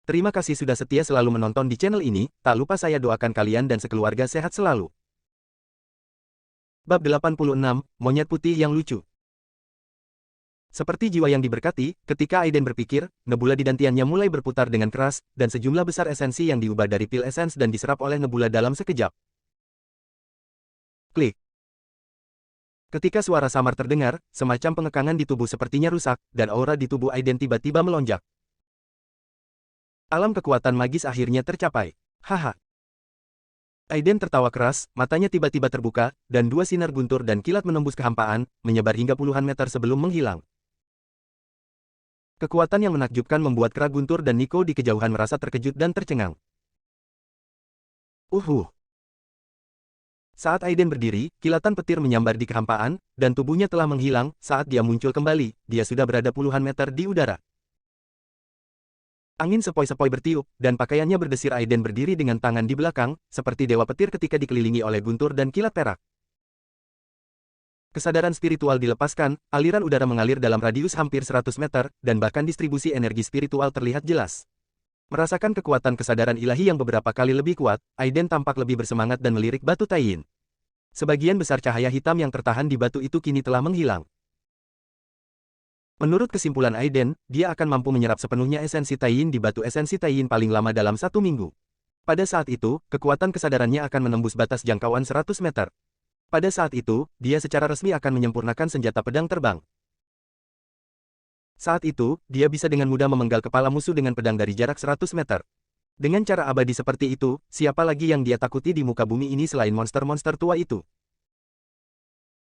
Terima kasih sudah setia selalu menonton di channel ini, tak lupa saya doakan kalian dan sekeluarga sehat selalu. Bab 86, Monyet Putih yang Lucu. Seperti jiwa yang diberkati, ketika Aiden berpikir, nebula di dantiannya mulai berputar dengan keras, dan sejumlah besar esensi yang diubah dari pil esens dan diserap oleh nebula dalam sekejap. Klik. Ketika suara samar terdengar, semacam pengekangan di tubuh sepertinya rusak, dan aura di tubuh Aiden tiba-tiba melonjak. Alam kekuatan magis akhirnya tercapai. Haha. Aiden tertawa keras, matanya tiba-tiba terbuka, dan dua sinar guntur dan kilat menembus kehampaan, menyebar hingga puluhan meter sebelum menghilang. Kekuatan yang menakjubkan membuat Kera Guntur dan Nico di kejauhan merasa terkejut dan tercengang. Saat Aiden berdiri, kilatan petir menyambar di kehampaan, dan tubuhnya telah menghilang. Saat dia muncul kembali, dia sudah berada puluhan meter di udara. Angin sepoi-sepoi bertiup, dan pakaiannya berdesir. Aiden berdiri dengan tangan di belakang, seperti dewa petir ketika dikelilingi oleh guntur dan kilat perak. Kesadaran spiritual dilepaskan, aliran udara mengalir dalam radius hampir 100 meter, dan bahkan distribusi energi spiritual terlihat jelas. Merasakan kekuatan kesadaran ilahi yang beberapa kali lebih kuat, Aiden tampak lebih bersemangat dan melirik batu Taiyin. Sebagian besar cahaya hitam yang tertahan di batu itu kini telah menghilang. Menurut kesimpulan Aiden, dia akan mampu menyerap sepenuhnya esensi Taiyin di batu esensi Taiyin paling lama dalam 1 minggu. Pada saat itu, kekuatan kesadarannya akan menembus batas jangkauan 100 meter. Pada saat itu, dia secara resmi akan menyempurnakan senjata pedang terbang. Saat itu, dia bisa dengan mudah memenggal kepala musuh dengan pedang dari jarak 100 meter. Dengan cara abadi seperti itu, siapa lagi yang dia takuti di muka bumi ini selain monster-monster tua itu?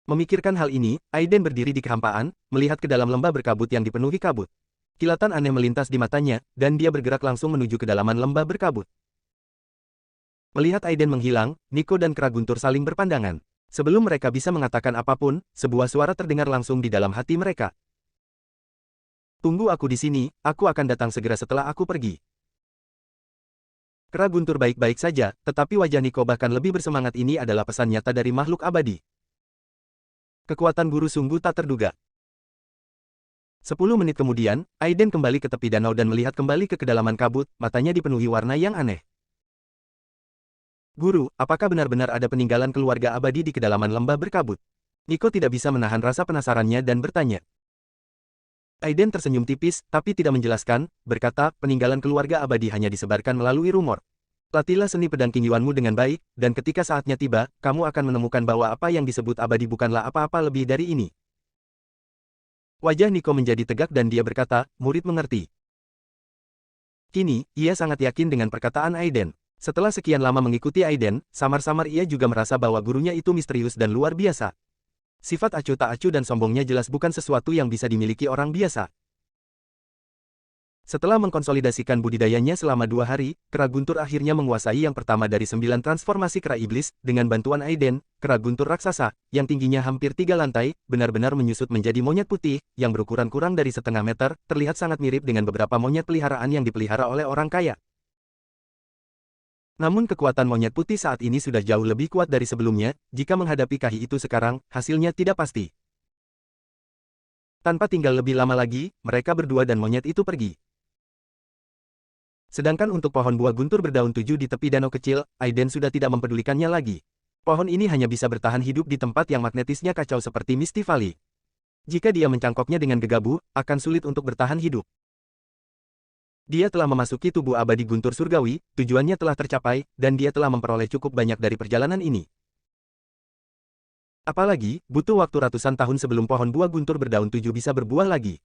Memikirkan hal ini, Aiden berdiri di kehampaan, melihat ke dalam lembah berkabut yang dipenuhi kabut. Kilatan aneh melintas di matanya, dan dia bergerak langsung menuju kedalaman lembah berkabut. Melihat Aiden menghilang, Nico dan Kera Guntur saling berpandangan. Sebelum mereka bisa mengatakan apapun, sebuah suara terdengar langsung di dalam hati mereka. Tunggu aku di sini, aku akan datang segera setelah aku pergi. Kera Guntur baik-baik saja, tetapi wajah Nico bahkan lebih bersemangat. Ini adalah pesan nyata dari makhluk abadi. Kekuatan guru sungguh tak terduga. 10 menit kemudian, Aiden kembali ke tepi danau dan melihat kembali ke kedalaman kabut, matanya dipenuhi warna yang aneh. Guru, apakah benar-benar ada peninggalan keluarga abadi di kedalaman lembah berkabut? Nico tidak bisa menahan rasa penasarannya dan bertanya. Aiden tersenyum tipis, tapi tidak menjelaskan, berkata, peninggalan keluarga abadi hanya disebarkan melalui rumor. Latilah seni pedang Qingyuanmu dengan baik, dan ketika saatnya tiba, kamu akan menemukan bahwa apa yang disebut abadi bukanlah apa-apa lebih dari ini. Wajah Nico menjadi tegak dan dia berkata, murid mengerti. Kini, ia sangat yakin dengan perkataan Aiden. Setelah sekian lama mengikuti Aiden, samar-samar ia juga merasa bahwa gurunya itu misterius dan luar biasa. Sifat acuh tak acuh dan sombongnya jelas bukan sesuatu yang bisa dimiliki orang biasa. Setelah mengkonsolidasikan budidayanya selama 2 hari, Kera Guntur akhirnya menguasai yang pertama dari 9 transformasi kera iblis. Dengan bantuan Aiden, Kera Guntur raksasa, yang tingginya hampir 3 lantai, benar-benar menyusut menjadi monyet putih, yang berukuran kurang dari setengah meter, terlihat sangat mirip dengan beberapa monyet peliharaan yang dipelihara oleh orang kaya. Namun kekuatan monyet putih saat ini sudah jauh lebih kuat dari sebelumnya. Jika menghadapi Kahi itu sekarang, hasilnya tidak pasti. Tanpa tinggal lebih lama lagi, mereka berdua dan monyet itu pergi. Sedangkan untuk pohon buah guntur berdaun 7 di tepi danau kecil, Aiden sudah tidak mempedulikannya lagi. Pohon ini hanya bisa bertahan hidup di tempat yang magnetisnya kacau seperti Misty Valley. Jika dia mencangkoknya dengan gegabah, akan sulit untuk bertahan hidup. Dia telah memasuki tubuh abadi guntur surgawi, tujuannya telah tercapai, dan dia telah memperoleh cukup banyak dari perjalanan ini. Apalagi, butuh waktu ratusan tahun sebelum pohon buah guntur berdaun 7 bisa berbuah lagi.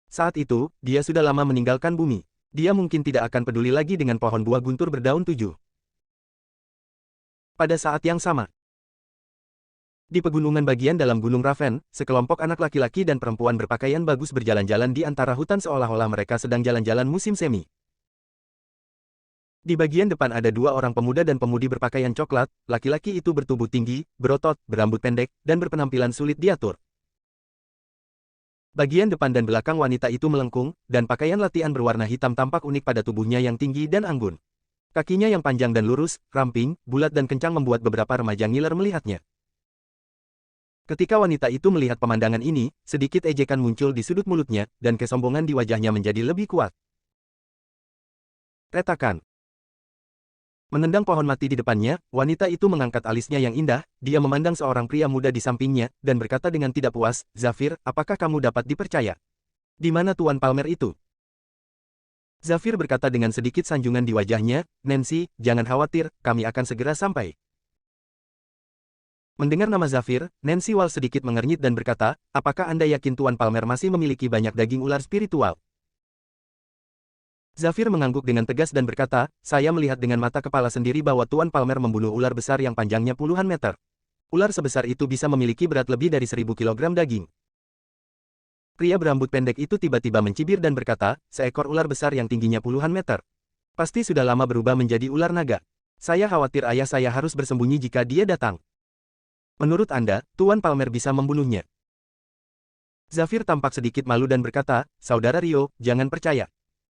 Saat itu, dia sudah lama meninggalkan bumi. Dia mungkin tidak akan peduli lagi dengan pohon buah guntur berdaun 7. Pada saat yang sama, di pegunungan bagian dalam Gunung Raven, sekelompok anak laki-laki dan perempuan berpakaian bagus berjalan-jalan di antara hutan seolah-olah mereka sedang jalan-jalan musim semi. Di bagian depan ada 2 orang pemuda dan pemudi berpakaian coklat. Laki-laki itu bertubuh tinggi, berotot, berambut pendek, dan berpenampilan sulit diatur. Bagian depan dan belakang wanita itu melengkung, dan pakaian latihan berwarna hitam tampak unik pada tubuhnya yang tinggi dan anggun. Kakinya yang panjang dan lurus, ramping, bulat dan kencang membuat beberapa remaja ngiler melihatnya. Ketika wanita itu melihat pemandangan ini, sedikit ejekan muncul di sudut mulutnya, dan kesombongan di wajahnya menjadi lebih kuat. Retakan. Menendang pohon mati di depannya, wanita itu mengangkat alisnya yang indah, dia memandang seorang pria muda di sampingnya, dan berkata dengan tidak puas, Zafir, apakah kamu dapat dipercaya? Di mana Tuan Palmer itu? Zafir berkata dengan sedikit sanjungan di wajahnya, Nancy, jangan khawatir, kami akan segera sampai. Mendengar nama Zafir, Nancy Wall sedikit mengernyit dan berkata, apakah Anda yakin Tuan Palmer masih memiliki banyak daging ular spiritual? Zafir mengangguk dengan tegas dan berkata, saya melihat dengan mata kepala sendiri bahwa Tuan Palmer membunuh ular besar yang panjangnya puluhan meter. Ular sebesar itu bisa memiliki berat lebih dari 1000 kilogram daging. Pria berambut pendek itu tiba-tiba mencibir dan berkata, seekor ular besar yang tingginya puluhan meter. Pasti sudah lama berubah menjadi ular naga. Saya khawatir ayah saya harus bersembunyi jika dia datang. Menurut Anda, Tuan Palmer bisa membunuhnya? Zafir tampak sedikit malu dan berkata, Saudara Rio, jangan percaya.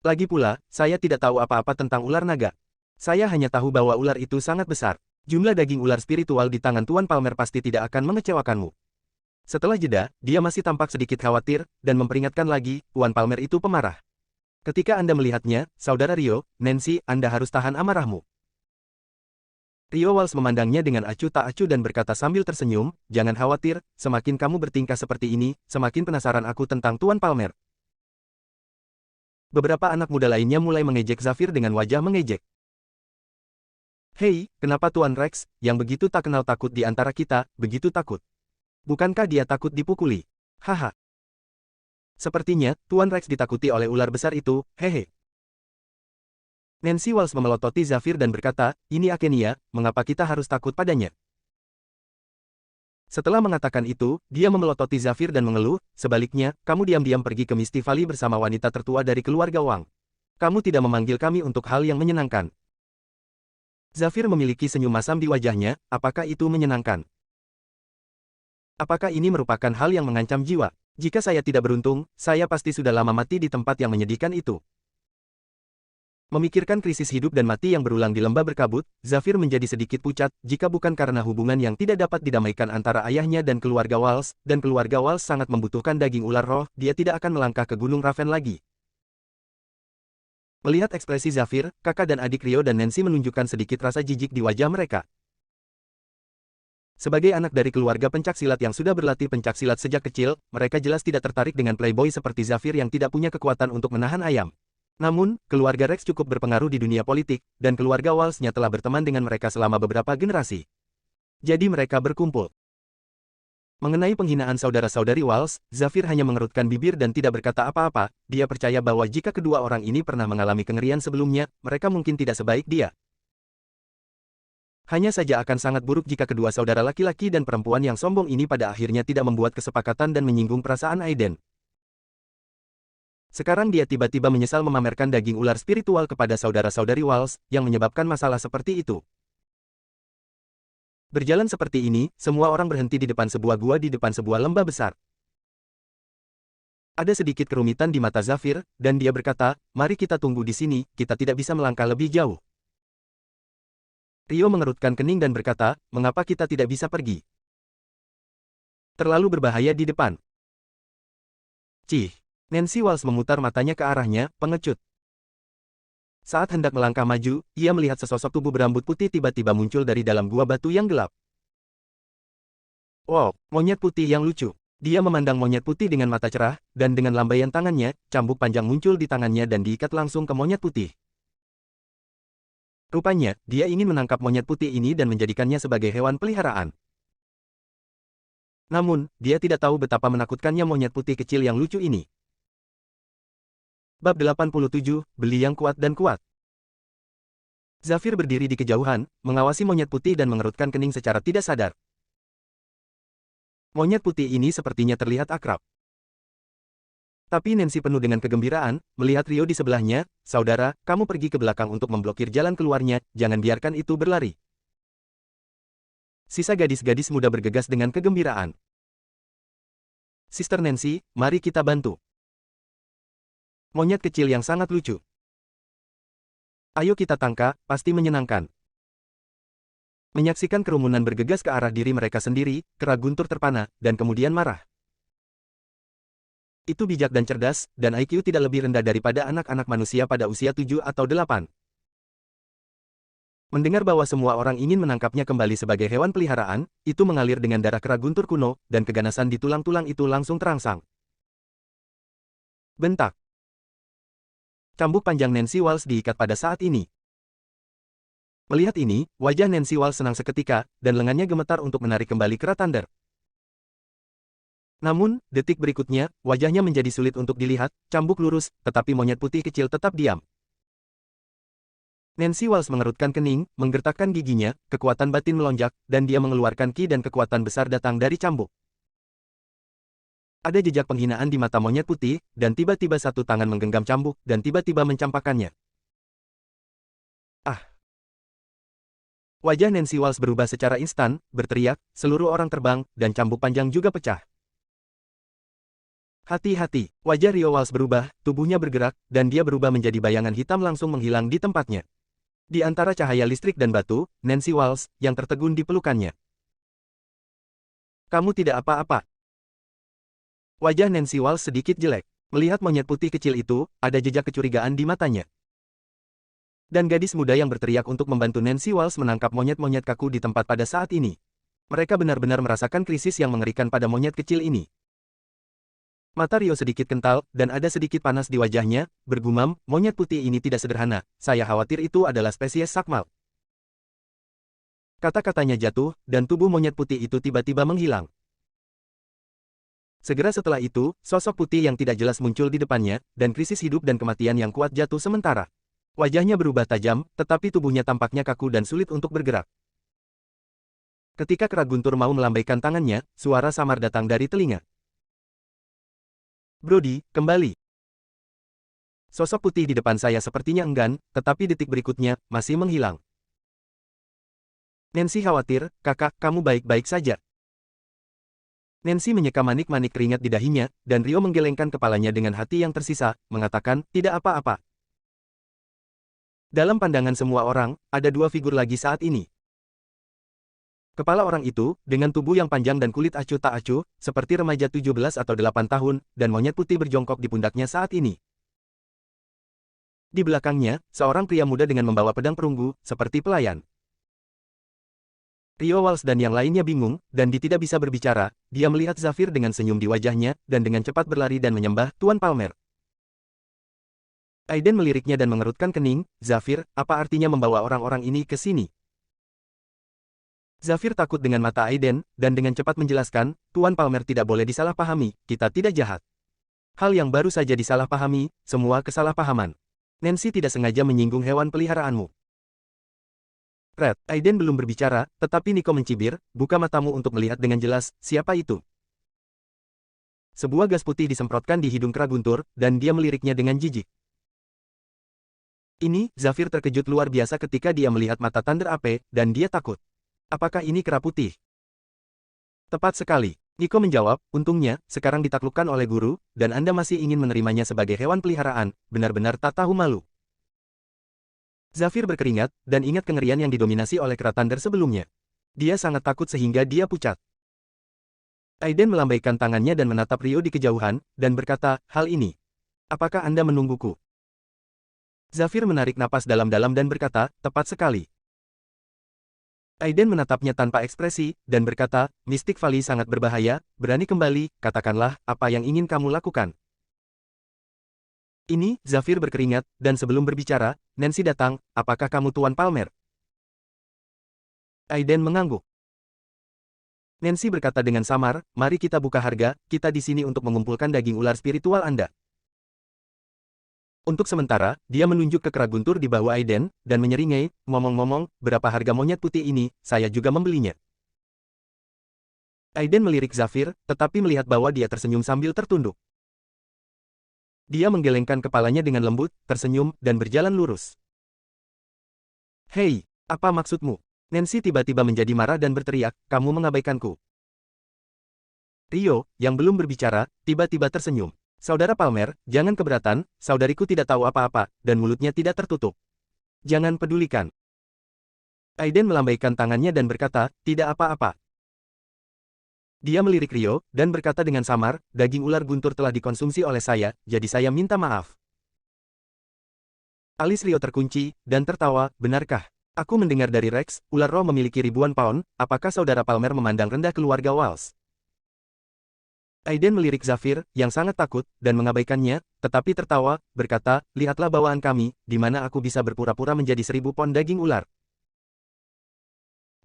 Lagi pula, saya tidak tahu apa-apa tentang ular naga. Saya hanya tahu bahwa ular itu sangat besar. Jumlah daging ular spiritual di tangan Tuan Palmer pasti tidak akan mengecewakanmu. Setelah jeda, dia masih tampak sedikit khawatir, dan memperingatkan lagi, Tuan Palmer itu pemarah. Ketika Anda melihatnya, Saudara Rio, Nancy, Anda harus tahan amarahmu. Rio Walsh memandangnya dengan acuh tak acuh dan berkata sambil tersenyum, jangan khawatir, semakin kamu bertingkah seperti ini, semakin penasaran aku tentang Tuan Palmer. Beberapa anak muda lainnya mulai mengejek Zafir dengan wajah mengejek. Hei, kenapa Tuan Rex, yang begitu tak kenal takut di antara kita, begitu takut? Bukankah dia takut dipukuli? Haha. Sepertinya, Tuan Rex ditakuti oleh ular besar itu, hehe. Nancy Walsh memelototi Zafir dan berkata, ini Akenia, mengapa kita harus takut padanya? Setelah mengatakan itu, dia memelototi Zafir dan mengeluh, sebaliknya, kamu diam-diam pergi ke Misty Valley bersama wanita tertua dari keluarga Wang. Kamu tidak memanggil kami untuk hal yang menyenangkan. Zafir memiliki senyum masam di wajahnya, apakah itu menyenangkan? Apakah ini merupakan hal yang mengancam jiwa? Jika saya tidak beruntung, saya pasti sudah lama mati di tempat yang menyedihkan itu. Memikirkan krisis hidup dan mati yang berulang di lembah berkabut, Zafir menjadi sedikit pucat, jika bukan karena hubungan yang tidak dapat didamaikan antara ayahnya dan keluarga Walsh, dan keluarga Walsh sangat membutuhkan daging ular roh, dia tidak akan melangkah ke Gunung Raven lagi. Melihat ekspresi Zafir, kakak dan adik Rio dan Nancy menunjukkan sedikit rasa jijik di wajah mereka. Sebagai anak dari keluarga pencaksilat yang sudah berlatih pencaksilat sejak kecil, mereka jelas tidak tertarik dengan playboy seperti Zafir yang tidak punya kekuatan untuk menahan ayam. Namun, keluarga Rex cukup berpengaruh di dunia politik, dan keluarga Walsh-nya telah berteman dengan mereka selama beberapa generasi. Jadi mereka berkumpul. Mengenai penghinaan saudara-saudari Walsh, Zafir hanya mengerutkan bibir dan tidak berkata apa-apa, dia percaya bahwa jika kedua orang ini pernah mengalami kengerian sebelumnya, mereka mungkin tidak sebaik dia. Hanya saja akan sangat buruk jika kedua saudara laki-laki dan perempuan yang sombong ini pada akhirnya tidak membuat kesepakatan dan menyinggung perasaan Aiden. Sekarang dia tiba-tiba menyesal memamerkan daging ular spiritual kepada saudara-saudari Walsh, yang menyebabkan masalah seperti itu. Berjalan seperti ini, semua orang berhenti di depan sebuah gua di depan sebuah lembah besar. Ada sedikit kerumitan di mata Zafir, dan dia berkata, mari kita tunggu di sini, kita tidak bisa melangkah lebih jauh. Rio mengerutkan kening dan berkata, mengapa kita tidak bisa pergi? Terlalu berbahaya di depan. Cih. Nancy Walsh memutar matanya ke arahnya, pengecut. Saat hendak melangkah maju, ia melihat sesosok tubuh berambut putih tiba-tiba muncul dari dalam gua batu yang gelap. Wow, monyet putih yang lucu. Dia memandang monyet putih dengan mata cerah, dan dengan lambaian tangannya, cambuk panjang muncul di tangannya dan diikat langsung ke monyet putih. Rupanya, dia ingin menangkap monyet putih ini dan menjadikannya sebagai hewan peliharaan. Namun, dia tidak tahu betapa menakutkannya monyet putih kecil yang lucu ini. Bab 87, Beli yang kuat dan kuat. Zafir berdiri di kejauhan, mengawasi monyet putih dan mengerutkan kening secara tidak sadar. Monyet putih ini sepertinya terlihat akrab. Tapi Nancy penuh dengan kegembiraan, melihat Rio di sebelahnya, saudara, kamu pergi ke belakang untuk memblokir jalan keluarnya, jangan biarkan itu berlari. Sisa gadis-gadis muda bergegas dengan kegembiraan. Sister Nancy, mari kita bantu. Monyet kecil yang sangat lucu. Ayo kita tangkap, pasti menyenangkan. Menyaksikan kerumunan bergegas ke arah diri mereka sendiri, Kera Guntur terpana, dan kemudian marah. Itu bijak dan cerdas, dan IQ tidak lebih rendah daripada anak-anak manusia pada usia 7 atau 8. Mendengar bahwa semua orang ingin menangkapnya kembali sebagai hewan peliharaan, itu mengalir dengan darah kera guntur kuno, dan keganasan di tulang-tulang itu langsung terangsang. Bentak. Cambuk panjang Nancy Walsh diikat pada saat ini. Melihat ini, wajah Nancy Walsh senang seketika, dan lengannya gemetar untuk menarik kembali kera Thunder. Namun, detik berikutnya, wajahnya menjadi sulit untuk dilihat, cambuk lurus, tetapi monyet putih kecil tetap diam. Nancy Walsh mengerutkan kening, menggertakkan giginya, kekuatan batin melonjak, dan dia mengeluarkan ki dan kekuatan besar datang dari cambuk. Ada jejak penghinaan di mata monyet putih, dan tiba-tiba satu tangan menggenggam cambuk, dan tiba-tiba mencampakkannya. Ah! Wajah Nancy Walsh berubah secara instan, berteriak, seluruh orang terbang, dan cambuk panjang juga pecah. Hati-hati, wajah Rio Walsh berubah, tubuhnya bergerak, dan dia berubah menjadi bayangan hitam langsung menghilang di tempatnya. Di antara cahaya listrik dan batu, Nancy Walsh, yang tertegun di pelukannya. Kamu tidak apa-apa. Wajah Nancy Walsh sedikit jelek. Melihat monyet putih kecil itu, ada jejak kecurigaan di matanya. Dan gadis muda yang berteriak untuk membantu Nancy Walsh menangkap monyet-monyet kaku di tempat pada saat ini. Mereka benar-benar merasakan krisis yang mengerikan pada monyet kecil ini. Mata Rio sedikit kental, dan ada sedikit panas di wajahnya, bergumam, monyet putih ini tidak sederhana, saya khawatir itu adalah spesies Sakmal. Kata-katanya jatuh, dan tubuh monyet putih itu tiba-tiba menghilang. Segera setelah itu, sosok putih yang tidak jelas muncul di depannya, dan krisis hidup dan kematian yang kuat jatuh sementara. Wajahnya berubah tajam, tetapi tubuhnya tampaknya kaku dan sulit untuk bergerak. Ketika kera guntur mau melambaikan tangannya, suara samar datang dari telinga. Brody, kembali. Sosok putih di depan saya sepertinya enggan, tetapi detik berikutnya, masih menghilang. Nancy khawatir, kakak, kamu baik-baik saja. Nancy menyeka manik-manik keringat di dahinya, dan Rio menggelengkan kepalanya dengan hati yang tersisa, mengatakan, tidak apa-apa. Dalam pandangan semua orang, ada dua figur lagi saat ini. Kepala orang itu, dengan tubuh yang panjang dan kulit acuh tak acuh, seperti remaja 17 atau 8 tahun, dan monyet putih berjongkok di pundaknya saat ini. Di belakangnya, seorang pria muda dengan membawa pedang perunggu, seperti pelayan. Rio Walsh dan yang lainnya bingung, dan dia tidak bisa berbicara, dia melihat Zafir dengan senyum di wajahnya, dan dengan cepat berlari dan menyembah, Tuan Palmer. Aiden meliriknya dan mengerutkan kening, Zafir, apa artinya membawa orang-orang ini ke sini? Zafir takut dengan mata Aiden, dan dengan cepat menjelaskan, Tuan Palmer tidak boleh disalahpahami, kita tidak jahat. Hal yang baru saja disalahpahami, semua kesalahpahaman. Nancy tidak sengaja menyinggung hewan peliharaanmu. Red, Aiden belum berbicara, tetapi Nico mencibir, buka matamu untuk melihat dengan jelas, siapa itu? Sebuah gas putih disemprotkan di hidung kera guntur, dan dia meliriknya dengan jijik. Ini, Zafir terkejut luar biasa ketika dia melihat mata Thunder Ape, dan dia takut. Apakah ini kera putih? Tepat sekali. Nico menjawab, untungnya, sekarang ditaklukkan oleh guru, dan Anda masih ingin menerimanya sebagai hewan peliharaan, benar-benar tak tahu malu. Zafir berkeringat, dan ingat kengerian yang didominasi oleh kera Thunder sebelumnya. Dia sangat takut sehingga dia pucat. Aiden melambaikan tangannya dan menatap Rio di kejauhan, dan berkata, hal ini. Apakah Anda menungguku? Zafir menarik napas dalam-dalam dan berkata, tepat sekali. Aiden menatapnya tanpa ekspresi, dan berkata, Mystic Valley sangat berbahaya, berani kembali, katakanlah, apa yang ingin kamu lakukan. Ini, Zafir berkeringat, dan sebelum berbicara, Nancy datang, apakah kamu Tuan Palmer? Aiden mengangguk. Nancy berkata dengan samar, mari kita buka harga, kita di sini untuk mengumpulkan daging ular spiritual Anda. Untuk sementara, dia menunjuk ke kera guntur di bawah Aiden, dan menyeringai, ngomong-ngomong, berapa harga monyet putih ini, saya juga membelinya. Aiden melirik Zafir, tetapi melihat bahwa dia tersenyum sambil tertunduk. Dia menggelengkan kepalanya dengan lembut, tersenyum, dan berjalan lurus. Hei, apa maksudmu? Nancy tiba-tiba menjadi marah dan berteriak, kamu mengabaikanku. Rio, yang belum berbicara, tiba-tiba tersenyum. Saudara Palmer, jangan keberatan, saudariku tidak tahu apa-apa, dan mulutnya tidak tertutup. Jangan pedulikan. Aiden melambaikan tangannya dan berkata, tidak apa-apa. Dia melirik Rio, dan berkata dengan samar, daging ular guntur telah dikonsumsi oleh saya, jadi saya minta maaf. Alis Rio terkunci, dan tertawa, benarkah? Aku mendengar dari Rex, ular roh memiliki ribuan pound, apakah saudara Palmer memandang rendah keluarga Walsh? Aiden melirik Zafir, yang sangat takut, dan mengabaikannya, tetapi tertawa, berkata, lihatlah bawaan kami, di mana aku bisa berpura-pura menjadi 1000 pound daging ular.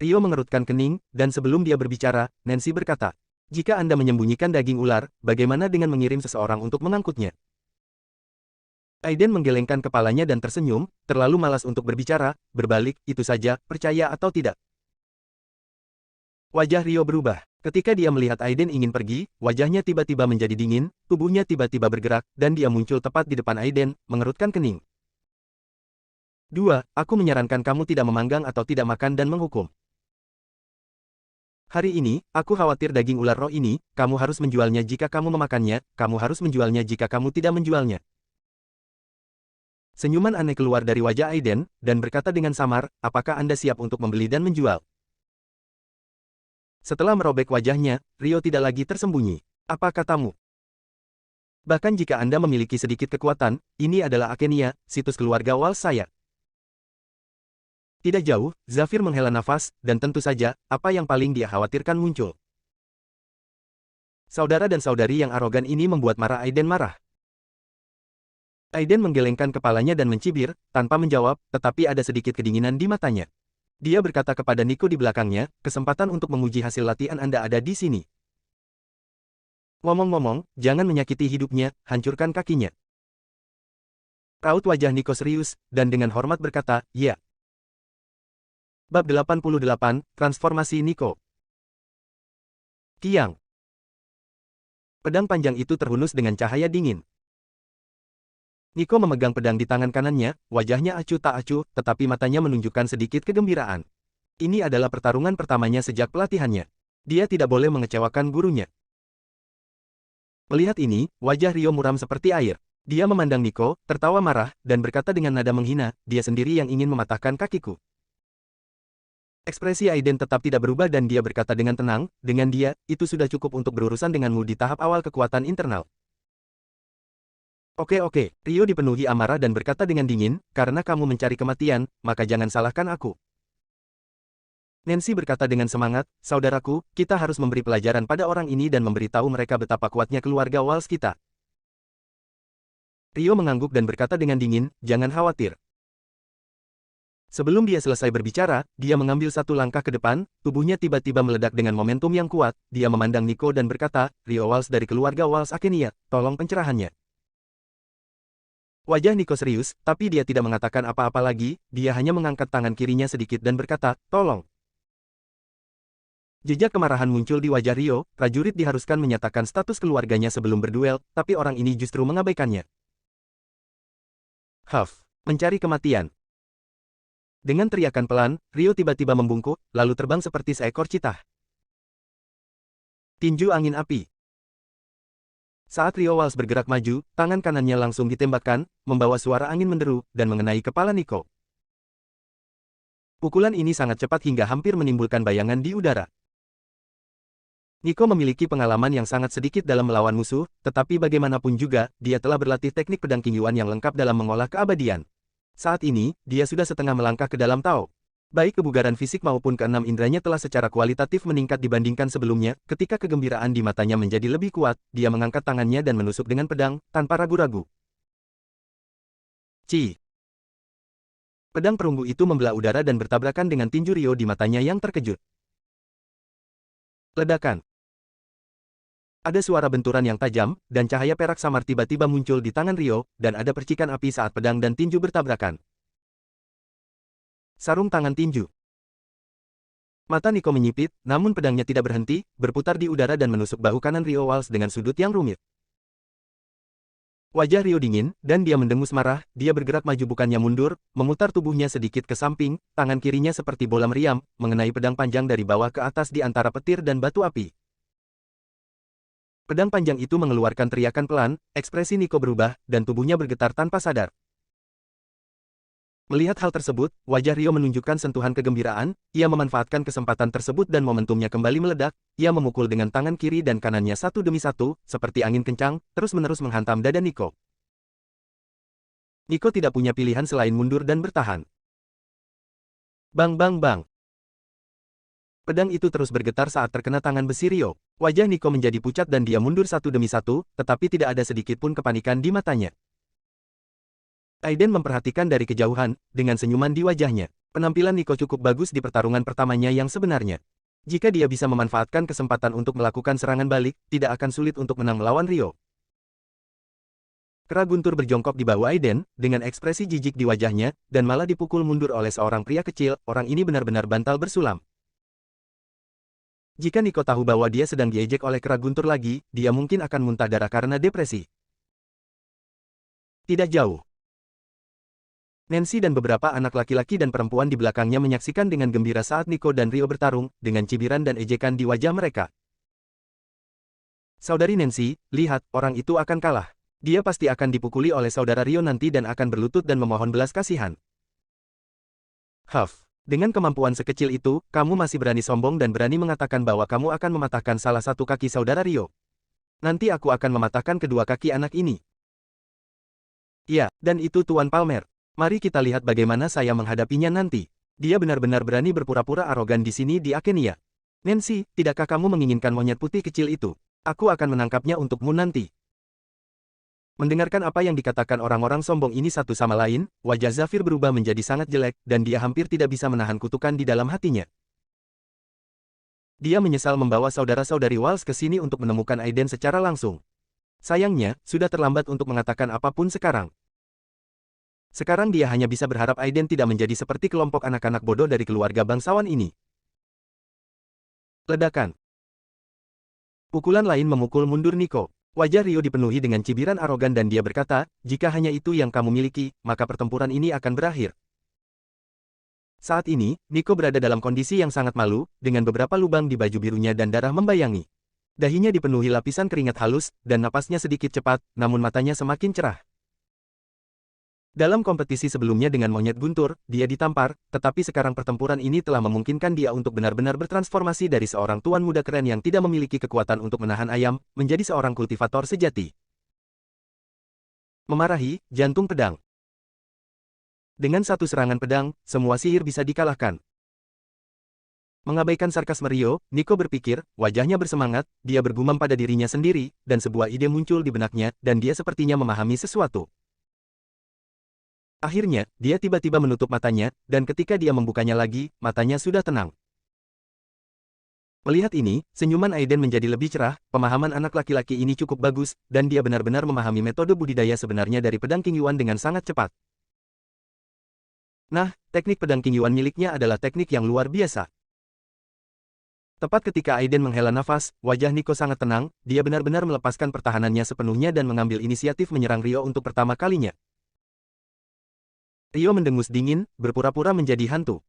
Rio mengerutkan kening, dan sebelum dia berbicara, Nancy berkata, jika Anda menyembunyikan daging ular, bagaimana dengan mengirim seseorang untuk mengangkutnya? Aiden menggelengkan kepalanya dan tersenyum, terlalu malas untuk berbicara, berbalik, itu saja, percaya atau tidak. Wajah Rio berubah. Ketika dia melihat Aiden ingin pergi, wajahnya tiba-tiba menjadi dingin, tubuhnya tiba-tiba bergerak, dan dia muncul tepat di depan Aiden, mengerutkan kening. 2. Aku menyarankan kamu tidak memanggang atau tidak makan dan menghukum. Hari ini, aku khawatir daging ular roh ini, kamu harus menjualnya jika kamu memakannya, kamu harus menjualnya jika kamu tidak menjualnya. Senyuman aneh keluar dari wajah Aiden, dan berkata dengan samar, apakah Anda siap untuk membeli dan menjual? Setelah merobek wajahnya, Rio tidak lagi tersembunyi. Apa katamu? Bahkan jika Anda memiliki sedikit kekuatan, ini adalah Akenia, situs keluarga Walsh saya. Tidak jauh, Zafir menghela nafas, dan tentu saja, apa yang paling dia khawatirkan muncul. Saudara dan saudari yang arogan ini membuat Aiden marah. Aiden menggelengkan kepalanya dan mencibir, tanpa menjawab, tetapi ada sedikit kedinginan di matanya. Dia berkata kepada Nico di belakangnya, kesempatan untuk menguji hasil latihan Anda ada di sini. Ngomong-ngomong, jangan menyakiti hidupnya, hancurkan kakinya. Raut wajah Nico serius, dan dengan hormat berkata, ya. Bab 88, Transformasi Nico. Kiang. Pedang panjang itu terhunus dengan cahaya dingin. Nico memegang pedang di tangan kanannya, wajahnya acuh tak acuh, tetapi matanya menunjukkan sedikit kegembiraan. Ini adalah pertarungan pertamanya sejak pelatihannya. Dia tidak boleh mengecewakan gurunya. Melihat ini, wajah Rio muram seperti air. Dia memandang Nico, tertawa marah, dan berkata dengan nada menghina, dia sendiri yang ingin mematahkan kakiku. Ekspresi Aiden tetap tidak berubah dan dia berkata dengan tenang, dengan dia, itu sudah cukup untuk berurusan denganmu di tahap awal kekuatan internal. Oke, Rio dipenuhi amarah dan berkata dengan dingin, karena kamu mencari kematian, maka jangan salahkan aku. Nancy berkata dengan semangat, saudaraku, kita harus memberi pelajaran pada orang ini dan memberitahu mereka betapa kuatnya keluarga Walsh kita. Rio mengangguk dan berkata dengan dingin, jangan khawatir. Sebelum dia selesai berbicara, dia mengambil satu langkah ke depan, tubuhnya tiba-tiba meledak dengan momentum yang kuat, dia memandang Nico dan berkata, Rio Walsh dari keluarga Walsh Akenia, tolong pencerahannya. Wajah Nico serius, tapi dia tidak mengatakan apa-apa lagi, dia hanya mengangkat tangan kirinya sedikit dan berkata, tolong. Jejak kemarahan muncul di wajah Rio, prajurit diharuskan menyatakan status keluarganya sebelum berduel, tapi orang ini justru mengabaikannya. Huff, mencari kematian. Dengan teriakan pelan, Rio tiba-tiba membungkuk, lalu terbang seperti seekor citah. Tinju angin api. Saat Rio Walsh bergerak maju, tangan kanannya langsung ditembakkan, membawa suara angin menderu, dan mengenai kepala Nico. Pukulan ini sangat cepat hingga hampir menimbulkan bayangan di udara. Nico memiliki pengalaman yang sangat sedikit dalam melawan musuh, tetapi bagaimanapun juga, dia telah berlatih teknik pedang Qingyuan yang lengkap dalam mengolah keabadian. Saat ini, dia sudah setengah melangkah ke dalam Tao. Baik kebugaran fisik maupun keenam indranya telah secara kualitatif meningkat dibandingkan sebelumnya, ketika kegembiraan di matanya menjadi lebih kuat, dia mengangkat tangannya dan menusuk dengan pedang, tanpa ragu-ragu. Ci. Pedang perunggu itu membelah udara dan bertabrakan dengan tinju Rio di matanya yang terkejut. Ledakan. Ada suara benturan yang tajam, dan cahaya perak samar tiba-tiba muncul di tangan Rio, dan ada percikan api saat pedang dan tinju bertabrakan. Sarung tangan tinju. Mata Nico menyipit, namun pedangnya tidak berhenti, berputar di udara dan menusuk bahu kanan Rio Walsh dengan sudut yang rumit. Wajah Rio dingin, dan dia mendengus marah, dia bergerak maju bukannya mundur, memutar tubuhnya sedikit ke samping, tangan kirinya seperti bola meriam, mengenai pedang panjang dari bawah ke atas di antara petir dan batu api. Pedang panjang itu mengeluarkan teriakan pelan, ekspresi Nico berubah, dan tubuhnya bergetar tanpa sadar. Melihat hal tersebut, wajah Rio menunjukkan sentuhan kegembiraan, ia memanfaatkan kesempatan tersebut dan momentumnya kembali meledak, ia memukul dengan tangan kiri dan kanannya satu demi satu, seperti angin kencang, terus-menerus menghantam dada Nico. Nico tidak punya pilihan selain mundur dan bertahan. Bang bang bang. Pedang itu terus bergetar saat terkena tangan besi Rio. Wajah Nico menjadi pucat dan dia mundur satu demi satu, tetapi tidak ada sedikit pun kepanikan di matanya. Aiden memperhatikan dari kejauhan, dengan senyuman di wajahnya. Penampilan Nico cukup bagus di pertarungan pertamanya yang sebenarnya. Jika dia bisa memanfaatkan kesempatan untuk melakukan serangan balik, tidak akan sulit untuk menang melawan Rio. Kera guntur berjongkok di bahu Aiden, dengan ekspresi jijik di wajahnya, dan malah dipukul mundur oleh seorang pria kecil. Orang ini benar-benar bantal bersulam. Jika Nico tahu bahwa dia sedang diejek oleh kera guntur lagi, dia mungkin akan muntah darah karena depresi. Tidak jauh. Nancy dan beberapa anak laki-laki dan perempuan di belakangnya menyaksikan dengan gembira saat Nico dan Rio bertarung, dengan cibiran dan ejekan di wajah mereka. Saudari Nancy, lihat, orang itu akan kalah. Dia pasti akan dipukuli oleh saudara Rio nanti dan akan berlutut dan memohon belas kasihan. Huff, dengan kemampuan sekecil itu, kamu masih berani sombong dan berani mengatakan bahwa kamu akan mematahkan salah satu kaki saudara Rio. Nanti aku akan mematahkan kedua kaki anak ini. Ya, dan itu Tuan Palmer. Mari kita lihat bagaimana saya menghadapinya nanti. Dia benar-benar berani berpura-pura arogan di sini di Akenia. Nancy, tidakkah kamu menginginkan monyet putih kecil itu? Aku akan menangkapnya untukmu nanti. Mendengarkan apa yang dikatakan orang-orang sombong ini satu sama lain, wajah Zafir berubah menjadi sangat jelek, dan dia hampir tidak bisa menahan kutukan di dalam hatinya. Dia menyesal membawa saudara-saudari Walsh ke sini untuk menemukan Aiden secara langsung. Sayangnya, sudah terlambat untuk mengatakan apapun sekarang. Sekarang dia hanya bisa berharap Aiden tidak menjadi seperti kelompok anak-anak bodoh dari keluarga bangsawan ini. Ledakan. Pukulan lain memukul mundur Nico. Wajah Rio dipenuhi dengan cibiran arogan dan dia berkata, jika hanya itu yang kamu miliki, maka pertempuran ini akan berakhir. Saat ini, Nico berada dalam kondisi yang sangat malu, dengan beberapa lubang di baju birunya dan darah membayangi. Dahinya dipenuhi lapisan keringat halus, dan napasnya sedikit cepat, namun matanya semakin cerah. Dalam kompetisi sebelumnya dengan monyet guntur, dia ditampar, tetapi sekarang pertempuran ini telah memungkinkan dia untuk benar-benar bertransformasi dari seorang tuan muda keren yang tidak memiliki kekuatan untuk menahan ayam, menjadi seorang kultivator sejati. Memarahi, jantung pedang. Dengan satu serangan pedang, semua sihir bisa dikalahkan. Mengabaikan sarkasme Rio, Nico berpikir, wajahnya bersemangat, dia bergumam pada dirinya sendiri, dan sebuah ide muncul di benaknya, dan dia sepertinya memahami sesuatu. Akhirnya, dia tiba-tiba menutup matanya, dan ketika dia membukanya lagi, matanya sudah tenang. Melihat ini, senyuman Aiden menjadi lebih cerah, pemahaman anak laki-laki ini cukup bagus, dan dia benar-benar memahami metode budidaya sebenarnya dari pedang King Yuan dengan sangat cepat. Nah, teknik pedang King Yuan miliknya adalah teknik yang luar biasa. Tepat ketika Aiden menghela nafas, wajah Nico sangat tenang, dia benar-benar melepaskan pertahanannya sepenuhnya dan mengambil inisiatif menyerang Rio untuk pertama kalinya. Rio mendengus dingin, berpura-pura menjadi hantu.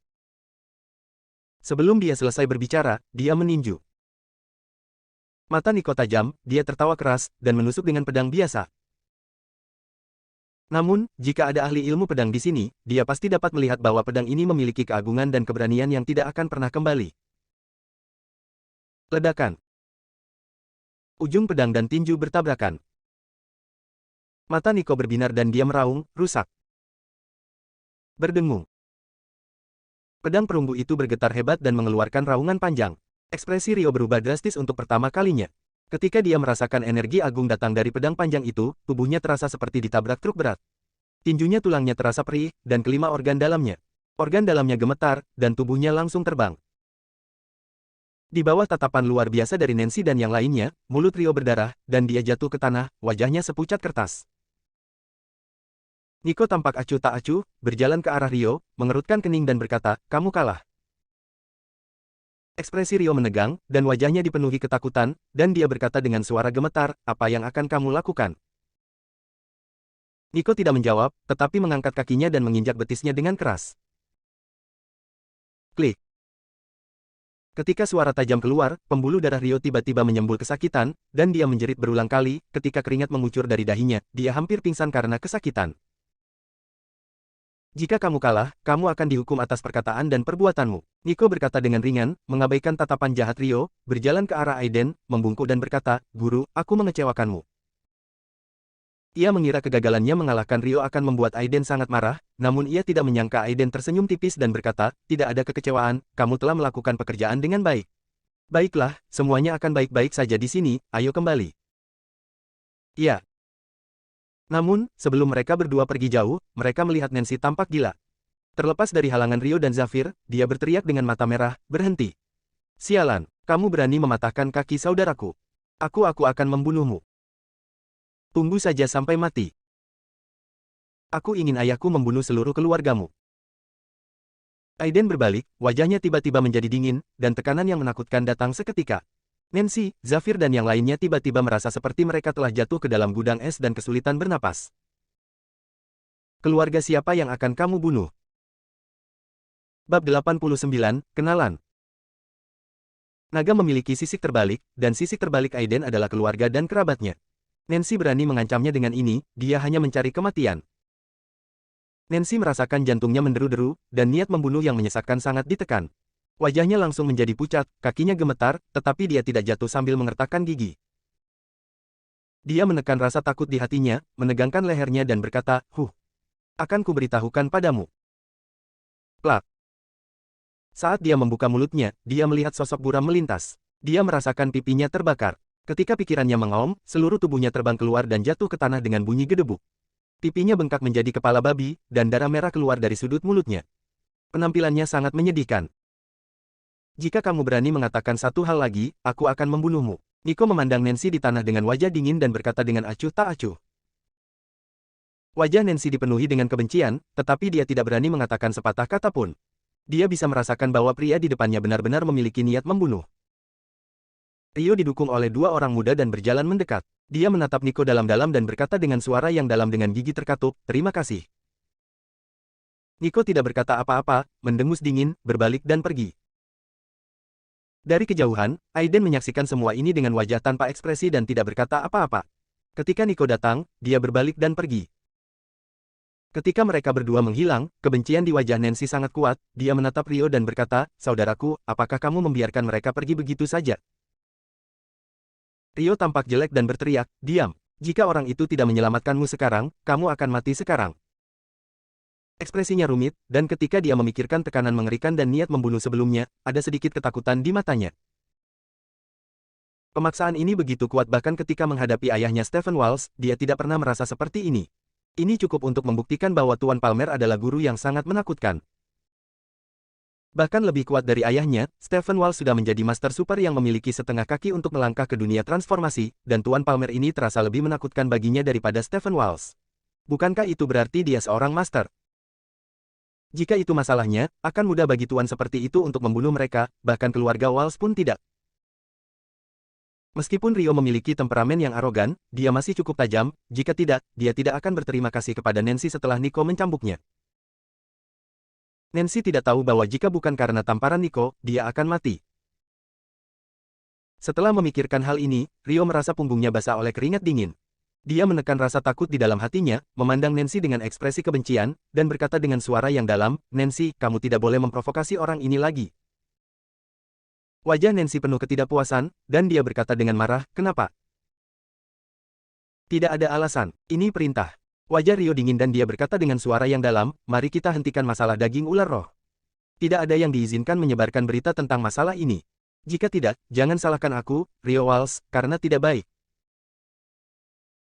Sebelum dia selesai berbicara, dia meninju. Mata Nico tajam, dia tertawa keras, dan menusuk dengan pedang biasa. Namun, jika ada ahli ilmu pedang di sini, dia pasti dapat melihat bahwa pedang ini memiliki keagungan dan keberanian yang tidak akan pernah kembali. Ledakan. Ujung pedang dan tinju bertabrakan. Mata Nico berbinar dan dia meraung, rusak. Berdengung. Pedang perunggu itu bergetar hebat dan mengeluarkan raungan panjang. Ekspresi Rio berubah drastis untuk pertama kalinya. Ketika dia merasakan energi agung datang dari pedang panjang itu, tubuhnya terasa seperti ditabrak truk berat. Tinjunya tulangnya terasa perih, dan kelima organ dalamnya. Organ dalamnya gemetar, dan tubuhnya langsung terbang. Di bawah tatapan luar biasa dari Nancy dan yang lainnya, mulut Rio berdarah, dan dia jatuh ke tanah, wajahnya sepucat kertas. Nico tampak acuh tak acuh, berjalan ke arah Rio, mengerutkan kening dan berkata, kamu kalah. Ekspresi Rio menegang, dan wajahnya dipenuhi ketakutan, dan dia berkata dengan suara gemetar, apa yang akan kamu lakukan? Nico tidak menjawab, tetapi mengangkat kakinya dan menginjak betisnya dengan keras. Klik. Ketika suara tajam keluar, pembuluh darah Rio tiba-tiba menyembul kesakitan, dan dia menjerit berulang kali, ketika keringat mengucur dari dahinya, dia hampir pingsan karena kesakitan. Jika kamu kalah, kamu akan dihukum atas perkataan dan perbuatanmu. Nico berkata dengan ringan, mengabaikan tatapan jahat Rio, berjalan ke arah Aiden, membungkuk dan berkata, Guru, aku mengecewakanmu. Ia mengira kegagalannya mengalahkan Rio akan membuat Aiden sangat marah, namun ia tidak menyangka Aiden tersenyum tipis dan berkata, tidak ada kekecewaan, kamu telah melakukan pekerjaan dengan baik. Baiklah, semuanya akan baik-baik saja di sini, ayo kembali. Iya. Namun, sebelum mereka berdua pergi jauh, mereka melihat Nancy tampak gila. Terlepas dari halangan Rio dan Zafir, dia berteriak dengan mata merah, berhenti. Sialan, kamu berani mematahkan kaki saudaraku. Aku akan membunuhmu. Tunggu saja sampai mati. Aku ingin ayahku membunuh seluruh keluargamu. Aiden berbalik, wajahnya tiba-tiba menjadi dingin, dan tekanan yang menakutkan datang seketika. Nancy, Zafir dan yang lainnya tiba-tiba merasa seperti mereka telah jatuh ke dalam gudang es dan kesulitan bernapas. Keluarga siapa yang akan kamu bunuh? Bab 89, Kenalan. Naga memiliki sisik terbalik, dan sisik terbalik Aiden adalah keluarga dan kerabatnya. Nancy berani mengancamnya dengan ini, dia hanya mencari kematian. Nancy merasakan jantungnya menderu-deru, dan niat membunuh yang menyesakkan sangat ditekan. Wajahnya langsung menjadi pucat, kakinya gemetar, tetapi dia tidak jatuh sambil mengertakkan gigi. Dia menekan rasa takut di hatinya, menegangkan lehernya dan berkata, akan kuberitahukan padamu. Plak. Saat dia membuka mulutnya, dia melihat sosok buram melintas. Dia merasakan pipinya terbakar. Ketika pikirannya mengaum, seluruh tubuhnya terbang keluar dan jatuh ke tanah dengan bunyi gedebuk. Pipinya bengkak menjadi kepala babi, dan darah merah keluar dari sudut mulutnya. Penampilannya sangat menyedihkan. Jika kamu berani mengatakan satu hal lagi, aku akan membunuhmu. Nico memandang Nancy di tanah dengan wajah dingin dan berkata dengan acuh tak acuh. Wajah Nancy dipenuhi dengan kebencian, tetapi dia tidak berani mengatakan sepatah kata pun. Dia bisa merasakan bahwa pria di depannya benar-benar memiliki niat membunuh. Rio didukung oleh dua orang muda dan berjalan mendekat. Dia menatap Nico dalam-dalam dan berkata dengan suara yang dalam dengan gigi terkatup, terima kasih. Nico tidak berkata apa-apa, mendengus dingin, berbalik dan pergi. Dari kejauhan, Aiden menyaksikan semua ini dengan wajah tanpa ekspresi dan tidak berkata apa-apa. Ketika Nico datang, dia berbalik dan pergi. Ketika mereka berdua menghilang, kebencian di wajah Nancy sangat kuat, dia menatap Rio dan berkata, saudaraku, apakah kamu membiarkan mereka pergi begitu saja? Rio tampak jelek dan berteriak, diam. Jika orang itu tidak menyelamatkanmu sekarang, kamu akan mati sekarang. Ekspresinya rumit, dan ketika dia memikirkan tekanan mengerikan dan niat membunuh sebelumnya, ada sedikit ketakutan di matanya. Pemaksaan ini begitu kuat bahkan ketika menghadapi ayahnya Stephen Walsh, dia tidak pernah merasa seperti ini. Ini cukup untuk membuktikan bahwa Tuan Palmer adalah guru yang sangat menakutkan. Bahkan lebih kuat dari ayahnya, Stephen Walsh sudah menjadi Master Super yang memiliki setengah kaki untuk melangkah ke dunia transformasi, dan Tuan Palmer ini terasa lebih menakutkan baginya daripada Stephen Walsh. Bukankah itu berarti dia seorang Master? Jika itu masalahnya, akan mudah bagi Tuan seperti itu untuk membunuh mereka, bahkan keluarga Walsh pun tidak. Meskipun Rio memiliki temperamen yang arogan, dia masih cukup tajam, jika tidak, dia tidak akan berterima kasih kepada Nancy setelah Nico mencambuknya. Nancy tidak tahu bahwa jika bukan karena tamparan Nico, dia akan mati. Setelah memikirkan hal ini, Rio merasa punggungnya basah oleh keringat dingin. Dia menekan rasa takut di dalam hatinya, memandang Nancy dengan ekspresi kebencian, dan berkata dengan suara yang dalam, Nancy, kamu tidak boleh memprovokasi orang ini lagi. Wajah Nancy penuh ketidakpuasan, dan dia berkata dengan marah, kenapa? Tidak ada alasan, ini perintah. Wajah Rio dingin dan dia berkata dengan suara yang dalam, mari kita hentikan masalah daging ular roh. Tidak ada yang diizinkan menyebarkan berita tentang masalah ini. Jika tidak, jangan salahkan aku, Rio Walsh, karena tidak baik.